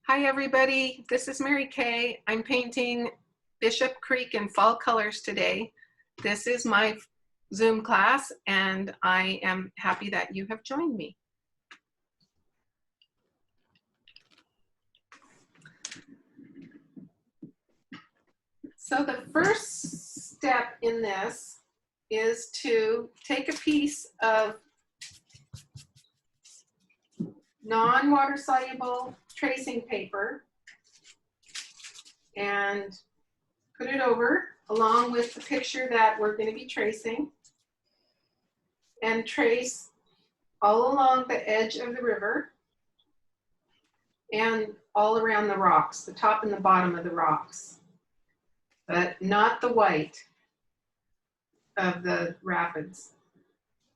Hi everybody, this is Mary Kay. I'm painting Bishop Creek in fall colors today. This is my Zoom class and I am happy that you have joined me. So the first step in this is to take a piece of non-water soluble tracing paper and put it over along with the picture that we're going to be tracing and trace all along the edge of the river and all around the rocks, the top and the bottom of the rocks, but not the white of the rapids.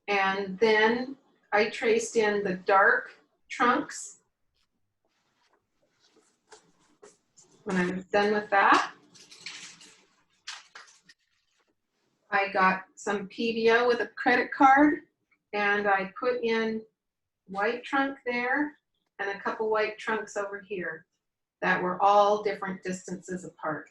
And then I traced in the dark trunks. When I was done with that, I got some PVO with a credit card and I put in white trunk there and a couple white trunks over here that were all different distances apart.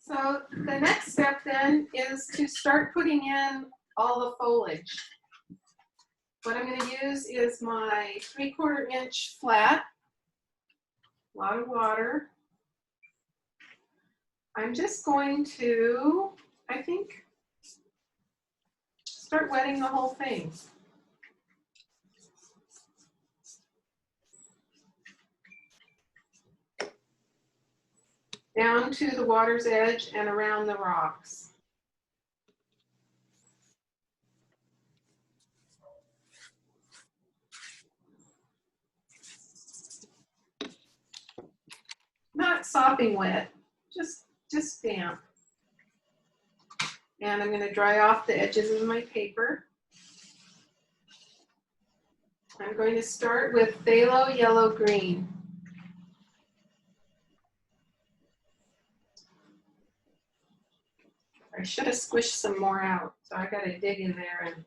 So the next step then is to start putting in all the foliage. What I'm going to use is my 3/4 inch flat, a lot of water. I'm just going to, I think, start wetting the whole thing. Down to the water's edge and around the rocks. Not sopping wet, just damp. And I'm going to dry off the edges of my paper. I'm going to start with phthalo yellow green. I should have squished some more out, so I got to dig in there and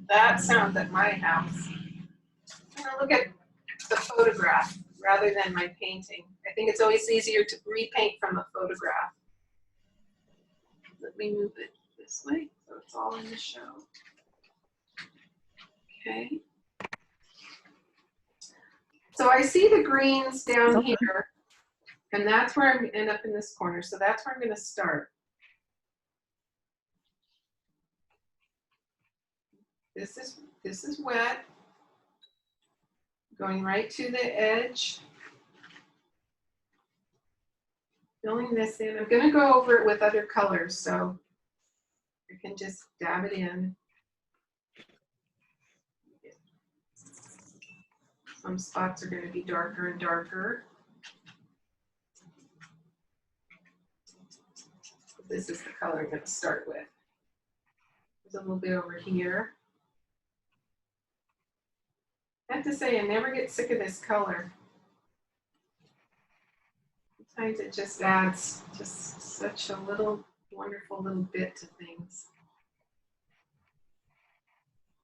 that sounds at my house. I'm going to look at the photograph rather than my painting. I think it's always easier to repaint from a photograph. Let me move it this way so it's all in the show. Okay. So I see the greens down here, and that's where I'm going to end up in this corner. So that's where I'm going to start. This is wet. Going right to the edge. Filling this in. I'm going to go over it with other colors, so I can just dab it in. Some spots are going to be darker and darker. This is the color I'm going to start with. There's a little bit over here. I have to say, I never get sick of this color. Sometimes it just adds just such a little wonderful little bit to things.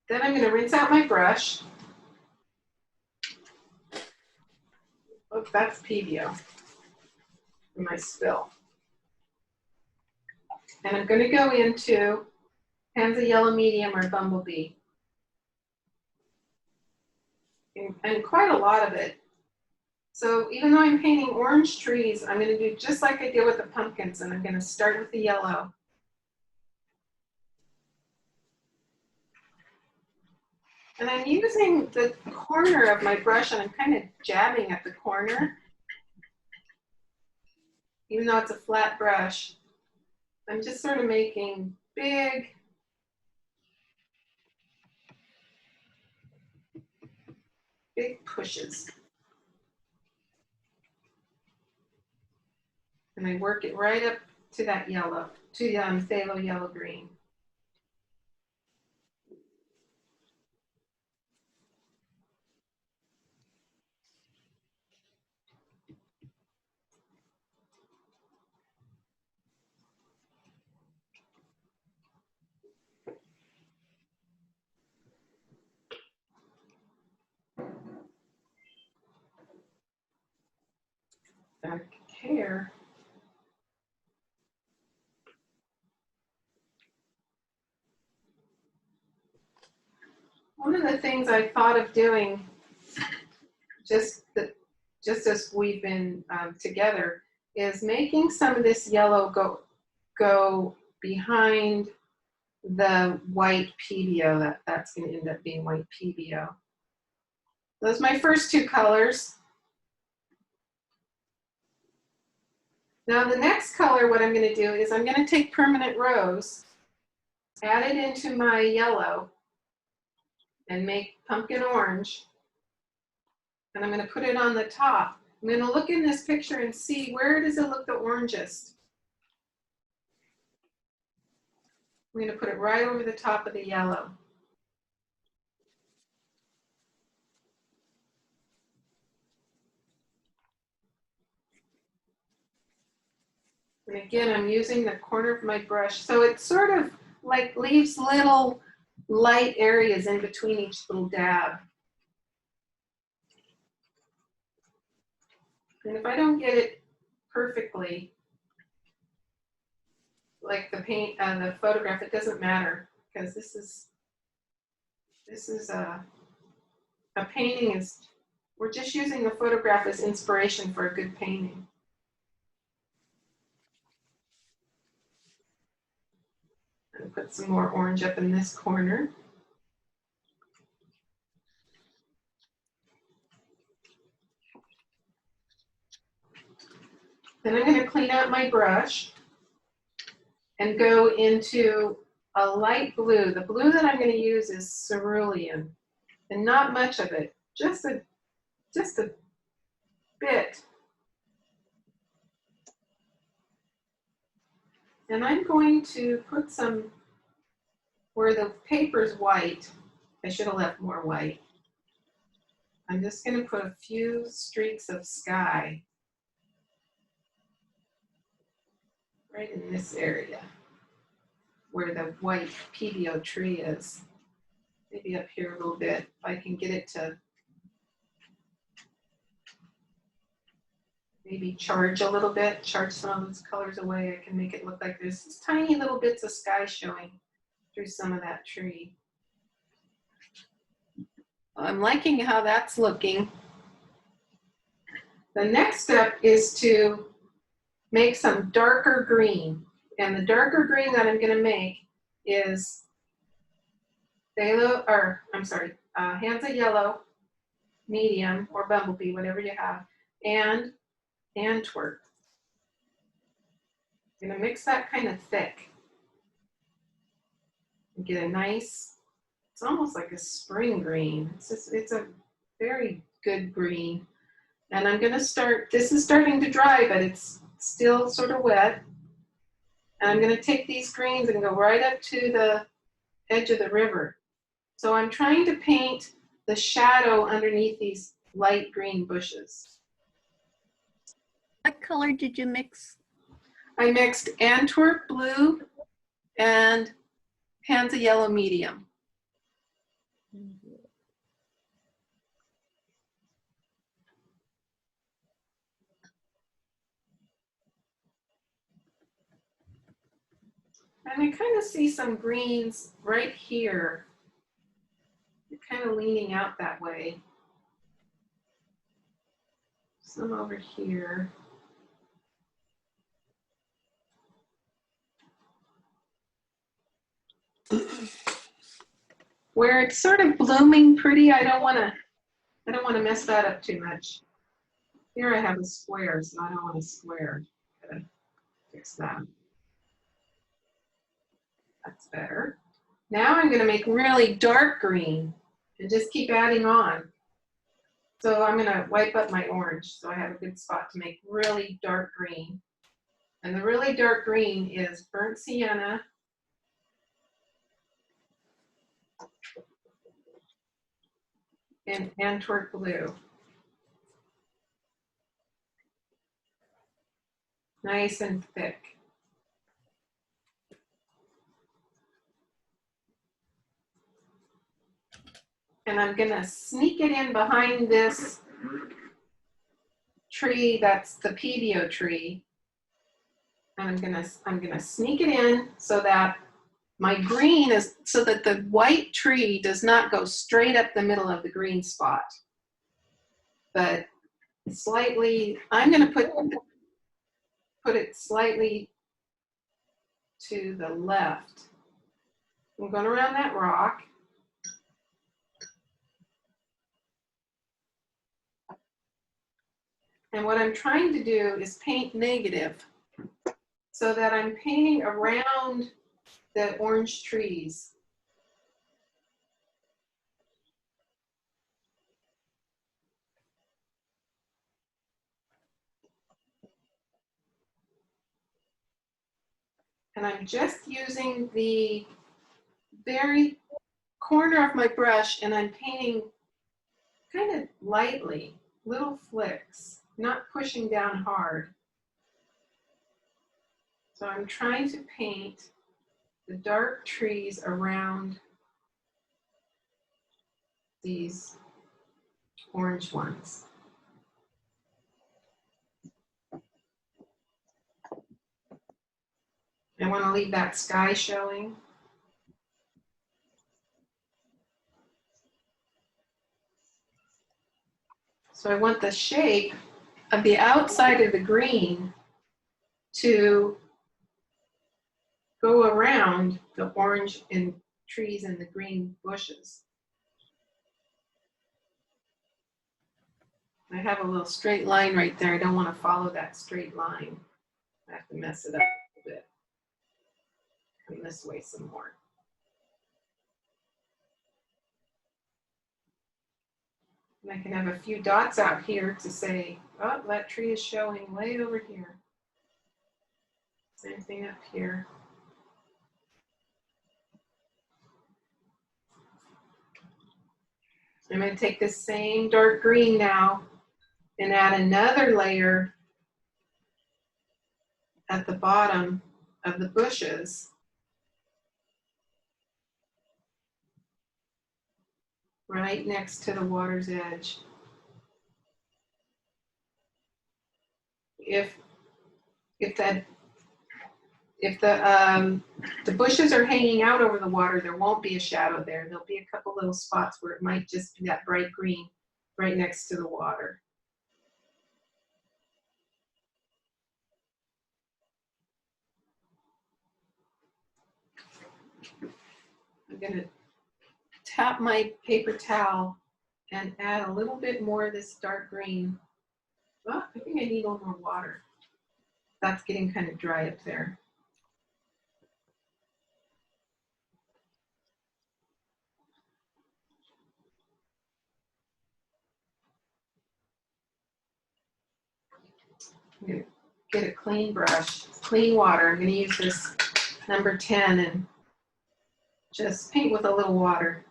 Then I'm going to rinse out my brush. Oh, that's PVO in my spill. And I'm going to go into Hansa Yellow Medium or Bumblebee. And quite a lot of it. So even though I'm painting orange trees, I'm going to do just like I did with the pumpkins, and I'm going to start with the yellow. And I'm using the corner of my brush, and I'm kind of jabbing at the corner. Even though it's a flat brush, I'm just sort of making big pushes. And I work it right up to that yellow, to the phthalo yellow green. back hair. One of the things I thought of doing, just as we've been together, is making some of this yellow go behind the white PBO. That's going to end up being white PBO. Those are my first two colors. Now the next color, what I'm going to do is I'm going to take permanent rose, add it into my yellow, and make pumpkin orange. And I'm going to put it on the top. I'm going to look in this picture and see where does it look the orangest. I'm going to put it right over the top of the yellow. And again, I'm using the corner of my brush. So it sort of like leaves little light areas in between each little dab. And if I don't get it perfectly, like the paint and the photograph, it doesn't matter, because this is a painting is, we're just using the photograph as inspiration for a good painting. And put some more orange up in this corner. Then I'm going to clean out my brush and go into a light blue. The blue that I'm going to use is cerulean, and not much of it, just a bit. And I'm going to put some, where the paper's white, I should have left more white. I'm just going to put a few streaks of sky right in this area where the white PBO tree is. Maybe up here a little bit, if I can get it to maybe charge a little bit, charge some of those colors away. I can make it look like there's these tiny little bits of sky showing through some of that tree. I'm liking how that's looking. The next step is to make some darker green. And the darker green that I'm going to make is Hansa Yellow, medium, or Bumblebee, whatever you have, and Antwerp. I'm going to mix that kind of thick and get a nice, it's almost like a spring green. It's a very good green. And I'm going to start, this is starting to dry, but it's still sort of wet. And I'm going to take these greens and go right up to the edge of the river. So I'm trying to paint the shadow underneath these light green bushes. What color did you mix? I mixed Antwerp blue and Hansa Yellow medium. And I kind of see some greens right here. They're kind of leaning out that way. Some over here. Where it's sort of blooming pretty, I don't want to mess that up too much. Here I have a square, so I don't want a square. Gotta fix that. That's better. Now I'm going to make really dark green and just keep adding on. So I'm going to wipe up my orange so I have a good spot to make really dark green. And the really dark green is burnt sienna, and Antwerp blue. Nice and thick. And I'm going to sneak it in behind this tree that's the PBO tree. And I'm gonna sneak it in so that my green is, so that the white tree does not go straight up the middle of the green spot. But slightly, I'm gonna put it slightly to the left. I'm going around that rock. And what I'm trying to do is paint negative so that I'm painting around the orange trees. And I'm just using the very corner of my brush and I'm painting kind of lightly, little flicks, not pushing down hard. So I'm trying to paint the dark trees around these orange ones. I want to leave that sky showing. So I want the shape of the outside of the green to go around the orange and trees and the green bushes. I have a little straight line right there. I don't want to follow that straight line. I have to mess it up a bit. Come this way some more. And I can have a few dots out here to say, oh, that tree is showing way over here. Same thing up here. I'm going to take this same dark green now and add another layer at the bottom of the bushes. Right next to the water's edge. If the bushes are hanging out over the water, there won't be a shadow there. There'll be a couple little spots where it might just be that bright green right next to the water. I'm gonna tap my paper towel and add a little bit more of this dark green. Well, I think I need a little more water. That's getting kind of dry up there. I'm gonna get a clean brush, clean water. I'm gonna use this number 10 and just paint with a little water.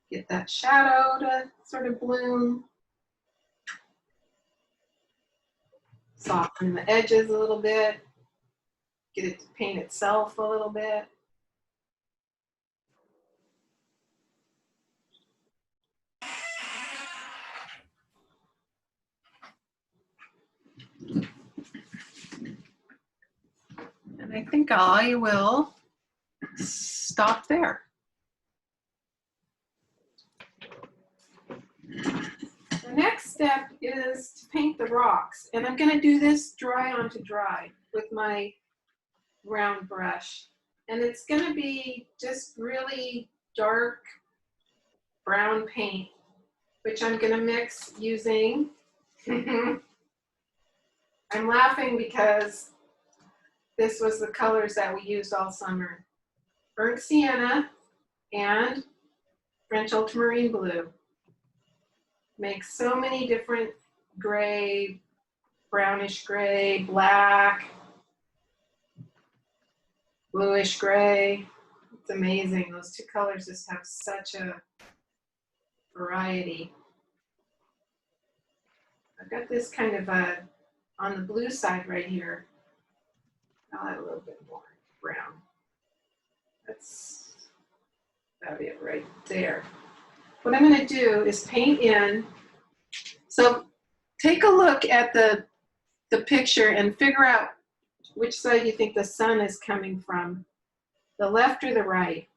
Get that shadow to sort of bloom. Soften the edges a little bit. Get it to paint itself a little bit. And I think I will stop there. The next step is to paint the rocks. And I'm going to do this dry onto dry with my round brush. And it's going to be just really dark brown paint, which I'm going to mix using. I'm laughing because this was the colors that we used all summer. Burnt sienna and French ultramarine blue. Make so many different gray, brownish gray, black, bluish gray. It's amazing. Those two colors just have such a variety. I've got this kind of on the blue side right here. I'll add a little bit more brown. That's about it right there. What I'm going to do is paint in. So take a look at the picture and figure out which side you think the sun is coming from, the left or the right.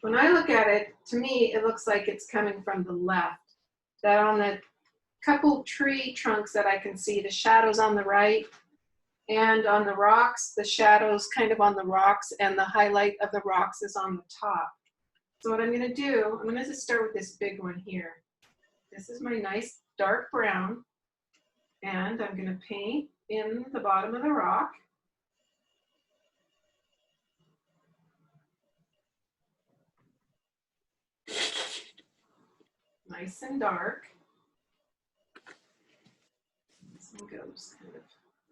When I look at it, to me, it looks like it's coming from the left. That on the couple tree trunks that I can see, the shadows on the right, and on the rocks, the shadows kind of on the rocks, and the highlight of the rocks is on the top. So what I'm gonna do, I'm gonna just start with this big one here. This is my nice dark brown, and I'm gonna paint in the bottom of the rock. Nice and dark. This one goes kind of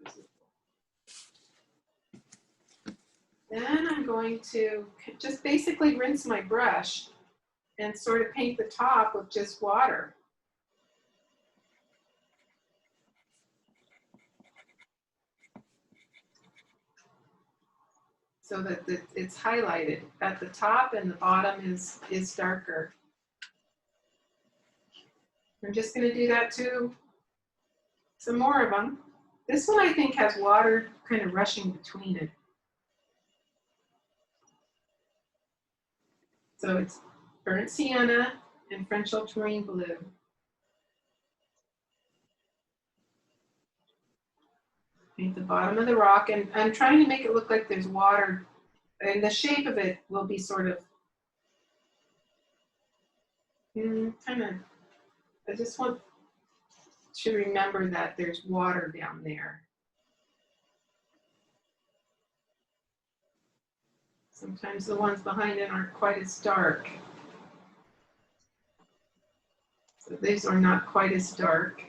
visible. Then I'm going to just basically rinse my brush and sort of paint the top with just water. So that it's highlighted at the top and the bottom is darker. I'm just going to do that to some more of them. This one I think has water kind of rushing between it. So it's burnt sienna and French ultramarine blue. Paint the bottom of the rock, and I'm trying to make it look like there's water, and the shape of it will be sort of kind of, I just want to remember that there's water down there. Sometimes the ones behind it aren't quite as dark. So these are not quite as dark.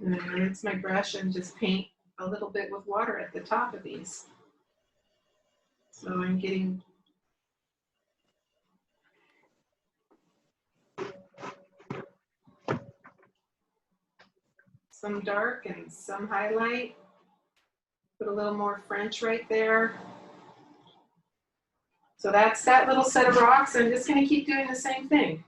And then I rinse my brush and just paint a little bit with water at the top of these. So I'm getting some dark and some highlight. Put a little more French right there. So that's that little set of rocks. I'm just going to keep doing the same thing.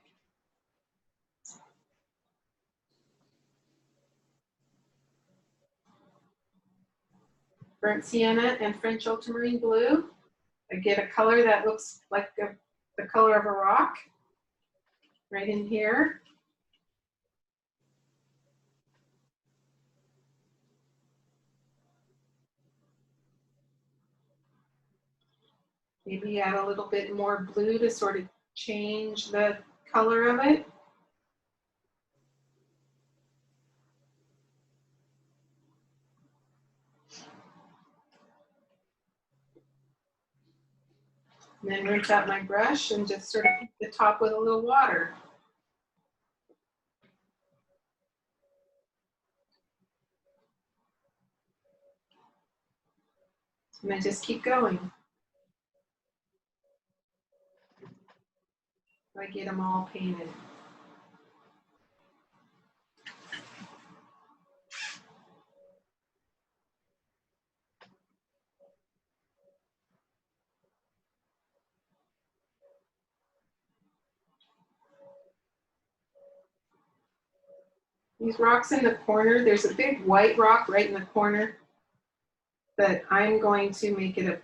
Burnt sienna and French ultramarine blue. I get a color that looks like the color of a rock right in here. Maybe add a little bit more blue to sort of change the color of it. And then rinse out my brush and just sort of paint the top with a little water. And I just keep going. I get them all painted. These rocks in the corner, there's a big white rock right in the corner, but I'm going to make it a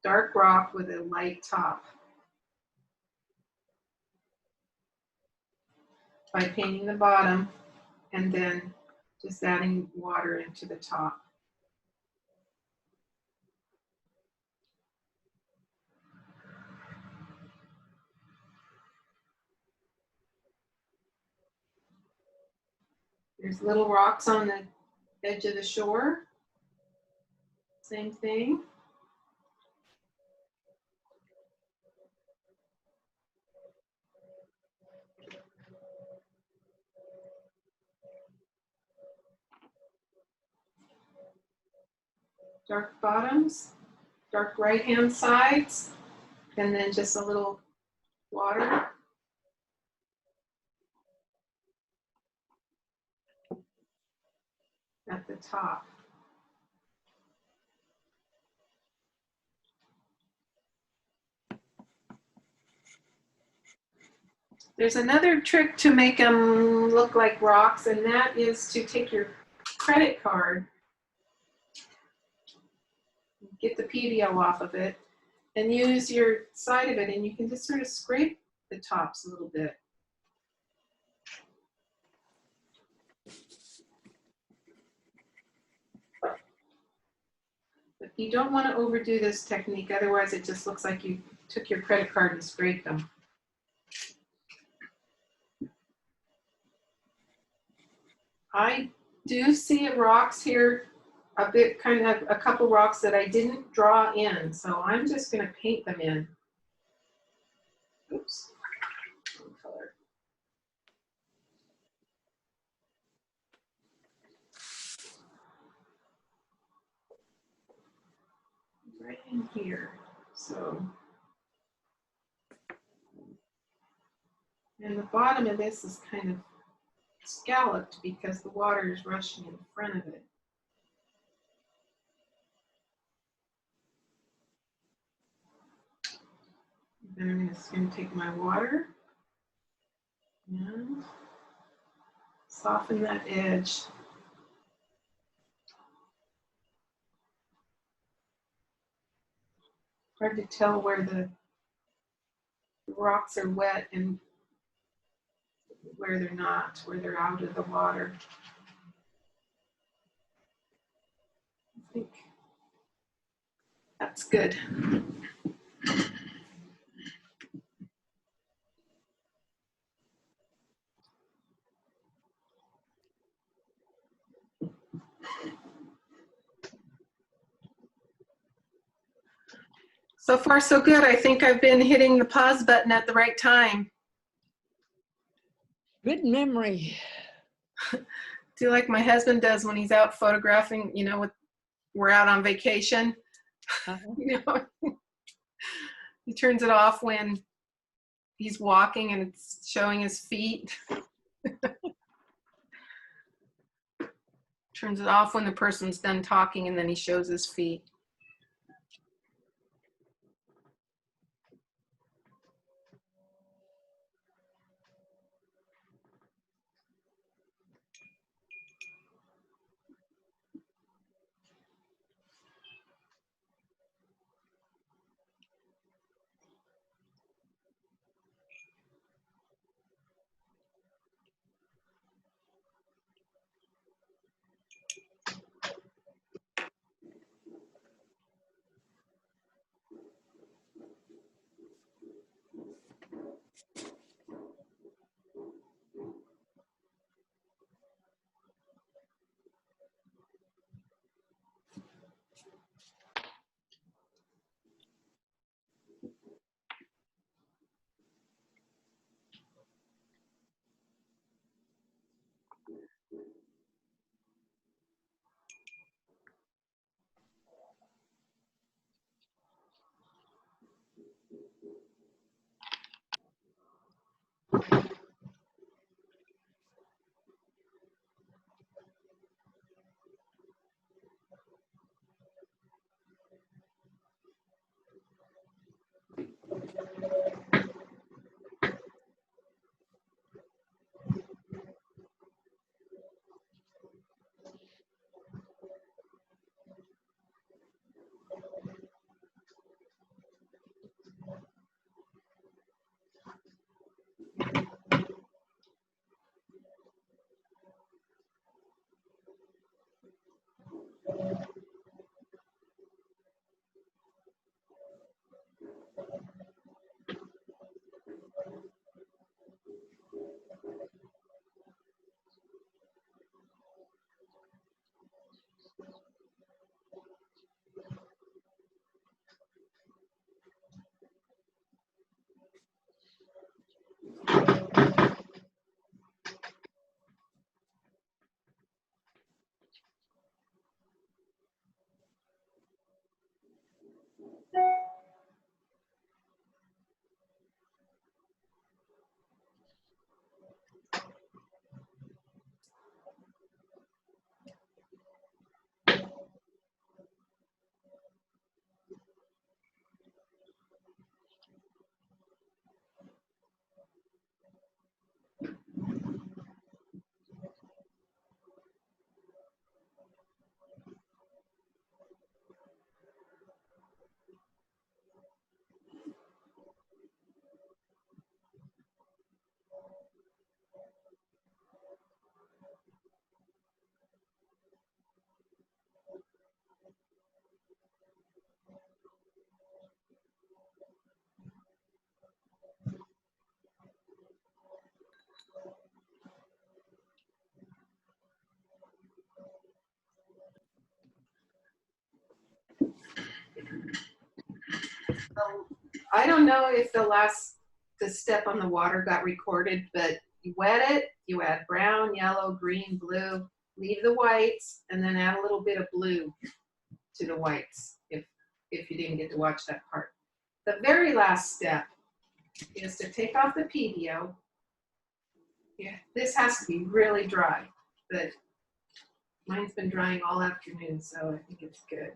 dark rock with a light top by painting the bottom and then just adding water into the top. There's little rocks on the edge of the shore. Same thing. Dark bottoms, dark right-hand sides, and then just a little water. At the top. There's another trick to make them look like rocks, and that is to take your credit card, get the PDO off of it, and use your side of it, and you can just sort of scrape the tops a little bit. But you don't want to overdo this technique, otherwise it just looks like you took your credit card and scraped them. I do see rocks here, a bit, kind of a couple rocks that I didn't draw in, so I'm just going to paint them in. Oops. Wrong color. Right in here. So, and the bottom of this is kind of scalloped because the water is rushing in front of it. Then I'm just going to take my water and soften that edge. Hard to tell where the rocks are wet and where they're not, where they're out of the water. I think that's good. So far, so good. I think I've been hitting the pause button at the right time. Good memory. Do like my husband does when he's out photographing, you know, we're out on vacation. You know, he turns it off when he's walking and it's showing his feet. Turns it off when the person's done talking and then he shows his feet. I don't know if the step on the water got recorded, but you wet it, you add brown, yellow, green, blue, leave the whites, and then add a little bit of blue to the whites if you didn't get to watch that part. The very last step is to take off the PBO. Yeah, this has to be really dry, but mine's been drying all afternoon, so I think it's good.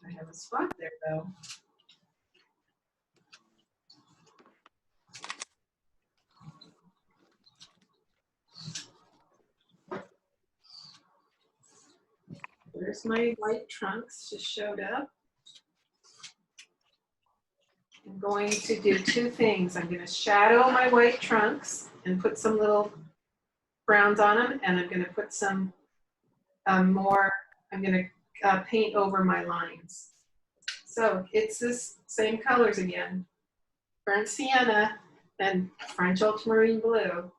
I have a spot there though. There's my white trunks just showed up. I'm going to do two things. I'm going to shadow my white trunks and put some little browns on them, and I'm going to put some I'm going to paint over my lines. So it's this same colors again, burnt sienna and French ultramarine blue.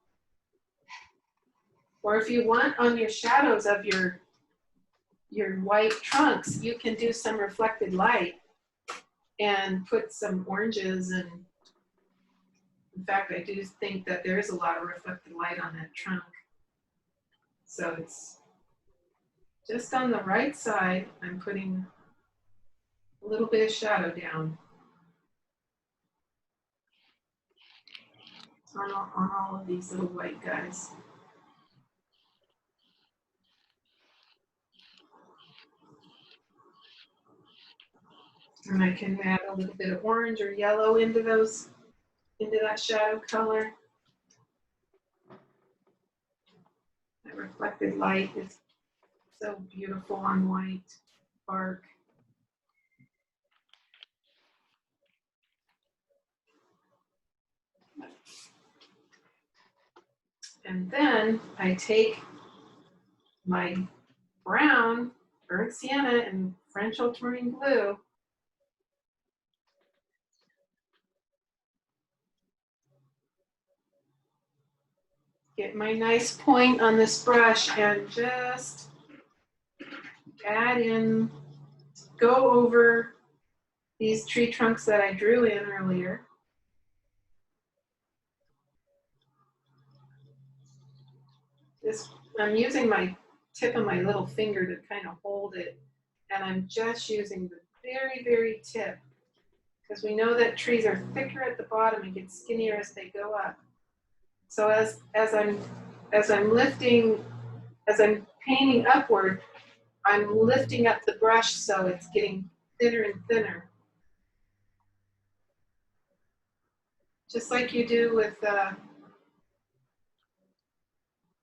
Or if you want on your shadows of your white trunks, you can do some reflected light and put some oranges, and in fact, I do think that there is a lot of reflected light on that trunk. So it's just on the right side, I'm putting a little bit of shadow down on all of these little white guys. And I can add a little bit of orange or yellow into that shadow color. That reflected light is so beautiful on white bark. And then I take my brown, burnt sienna, and French ultramarine blue, get my nice point on this brush and just add in, go over these tree trunks that I drew in earlier. I'm using my tip of my little finger to kind of hold it, and I'm just using the very, very tip, because we know that trees are thicker at the bottom and get skinnier as they go up. So as I'm painting upward, I'm lifting up the brush so it's getting thinner and thinner. Just like you do with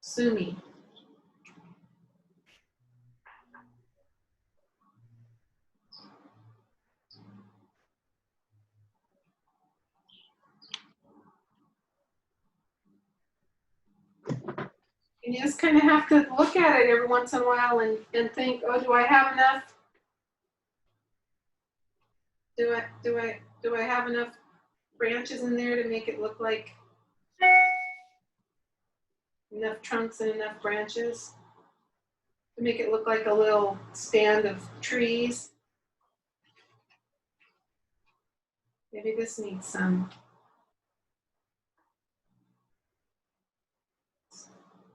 sumi. And you just kind of have to look at it every once in a while and think, oh, do I have enough? Do I have enough branches in there to make it look like enough trunks and enough branches to make it look like a little stand of trees? Maybe this needs some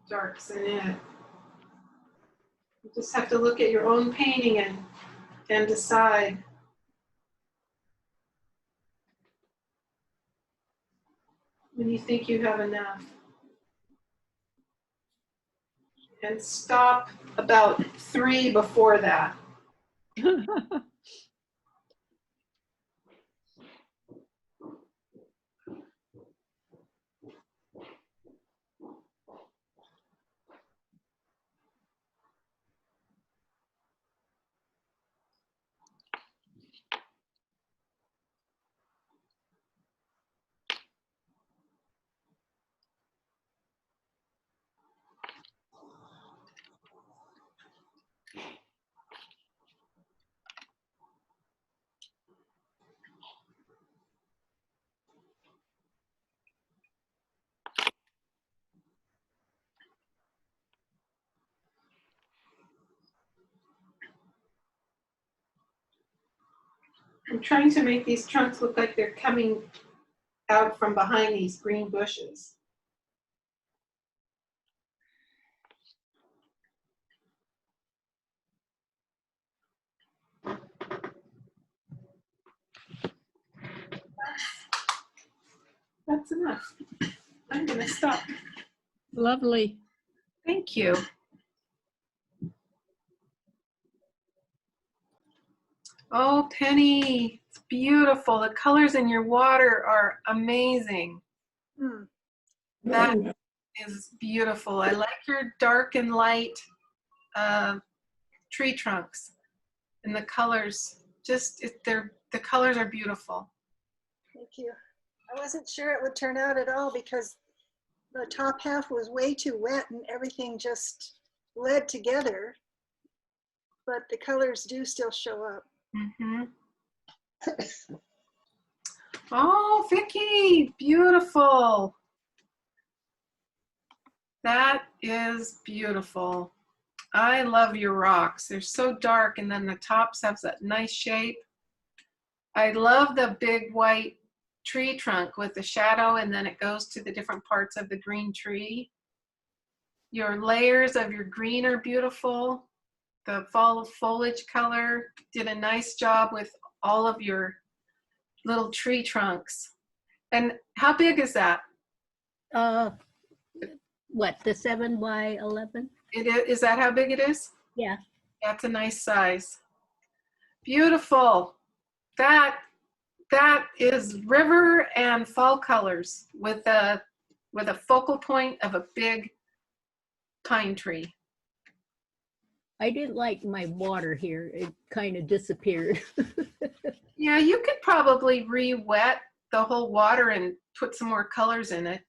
darks in it. You just have to look at your own painting and decide. When you think you have enough. And stop about 3 before that. I'm trying to make these trunks look like they're coming out from behind these green bushes. That's enough. I'm gonna stop. Lovely. Thank you. Oh, Penny, it's beautiful. The colors in your water are amazing. Hmm. That is beautiful. I like your dark and light tree trunks, and the colors. The colors are beautiful. Thank you. I wasn't sure it would turn out at all because the top half was way too wet and everything just bled together. But the colors do still show up. Mm-hmm. Oh, Vicky, beautiful. That is beautiful. I love your rocks. They're so dark, and then the tops have that nice shape. I love the big white tree trunk with the shadow, and then it goes to the different parts of the green tree. Your layers of your green are beautiful. The fall foliage color did a nice job with all of your little tree trunks. And how big is that? What, the 7 by 11? Is that how big it is? Yeah. That's a nice size. Beautiful. That is river and fall colors with a focal point of a big pine tree. I didn't like my water here. It kind of disappeared. Yeah, you could probably re-wet the whole water and put some more colors in it,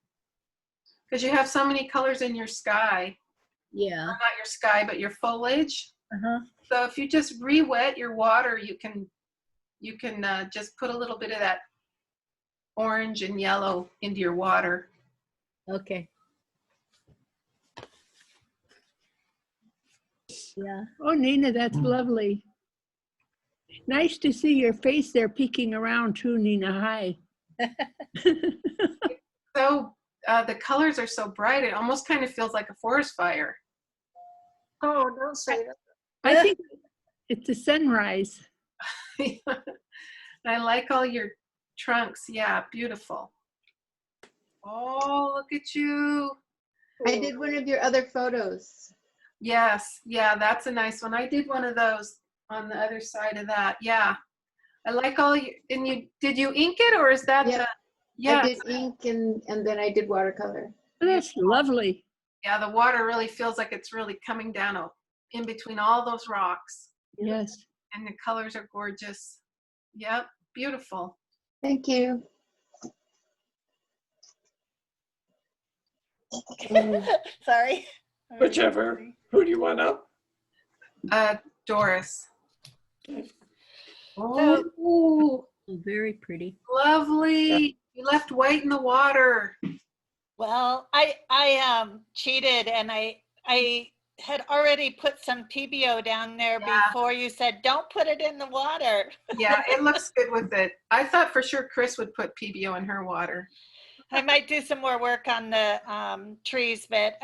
because you have so many colors in your sky. Yeah. Not your sky, but your foliage. Uh-huh. So if you just re-wet your water, you can just put a little bit of that orange and yellow into your water. Okay. Yeah. Oh, Nina, that's lovely. Nice to see your face there peeking around too, Nina. Hi. So the colors are so bright, it almost kind of feels like a forest fire. Oh, don't say that. I think it's a sunrise. I like all your trunks. Yeah, beautiful. Oh, look at you. I did one of your other photos. Yes, yeah, that's a nice one. I did one of those on the other side of that. Yeah, I like all you. And did you ink it, or is that Yep. the? Yeah, I did ink and then I did watercolor. Oh, that's lovely. yeah. The water really feels like it's really coming down in between all those rocks, Yes. and the colors are gorgeous. Yep, beautiful. Thank you. Sorry. Whichever. Who do you want up? Doris. So- Oh, Very pretty. lovely. You left white in the water. Well, I cheated and I had already put some PBO down there Yeah. before you said don't put it in the water. Yeah, it looks good with it. I thought for sure Chris would put PBO in her water. I might do some more work on the trees, but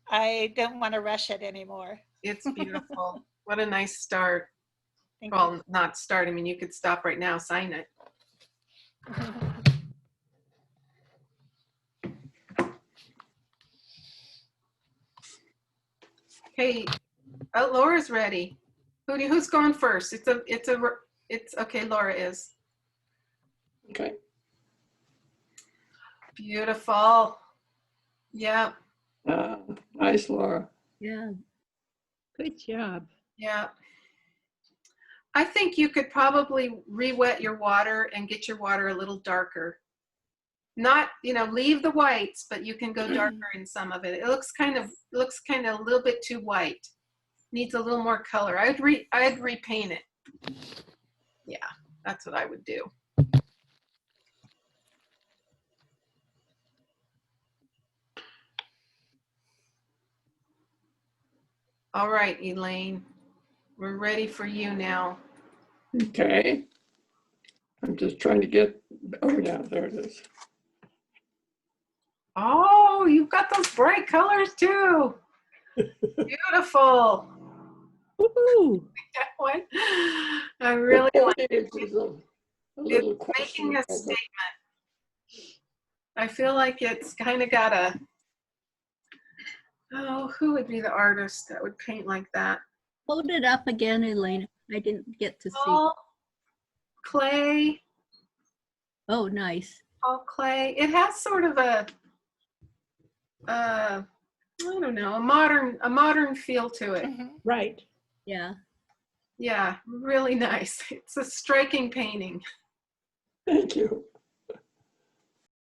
I don't want to rush it anymore. It's beautiful. What a nice start. Thank you. Well, not start. I mean, you could stop right now, sign it. Okay, Laura's ready. Who's going first? It's okay. Laura is. Okay. Beautiful. Yeah, Nice, Laura. Yeah. Good job. yeah. I think you could probably re-wet your water and get your water a little darker. Not, leave the whites, but you can go darker in some of it. It looks kind of a little bit too white. Needs a little more color. I'd repaint it. Yeah, that's what I would do. All right, Elaine, we're ready for you now. Okay. I'm just trying to get, oh yeah, there it is. Oh, you've got those bright colors too. Beautiful. Woohoo! That one. I really The like foliage is a little making question. a statement. I feel like it's kind of got a, oh, who would be the artist that would paint like that? Hold it up again, Elena. I didn't get to see. Paul Clay. Oh, nice. Paul Clay. It has sort of a, I don't know, a modern feel to it. Mhm. Right. Yeah. Yeah, really nice. It's a striking painting. Thank you.